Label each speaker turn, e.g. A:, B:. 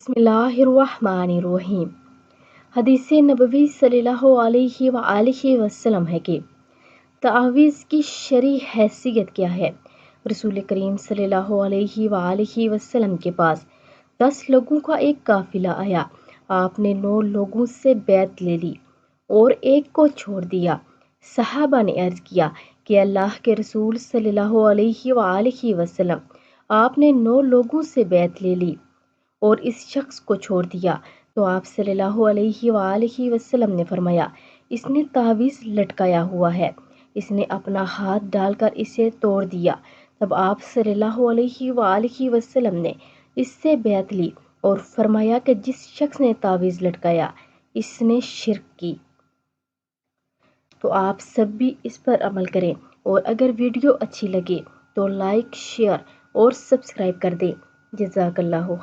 A: बिस्मिल्लाहिर्रहमानिर्रहीम। हदीस नबवी सल्लल्लाहु अलैहि वसल्लम है कि तावीज़ की शरई हैसियत क्या है। रसूल करीम सल्लल्लाहु अलैहि वसल्लम के पास 10 लोगों का एक काफिला आया। आपने 9 लोगों से बैत ले ली और एक को छोड़ दिया। सहाबा ने अर्ज किया कि अल्लाह के रसूल सल्लल्लाहु अलैहि वसल्लम, आपने 9 लोगों से बैत ले ली और इस शख्स को छोड़ दिया। तो आप सल्लल्लाहु अलैहि वसल्लम ने फरमाया, इसने तावीज़ लटकाया हुआ है, इसने अपना हाथ डालकर इसे तोड़ दिया। तब आप सल्लल्लाहु अलैहि वसल्लम ने इससे बैत ली और फरमाया कि जिस शख्स ने तावीज़ लटकाया इसने शिर्क की। तो आप सब भी इस पर अमल करें और अगर वीडियो अच्छी लगे तो लाइक, शेयर और सब्सक्राइब कर दें। जज़ाकल्लाहु खैर।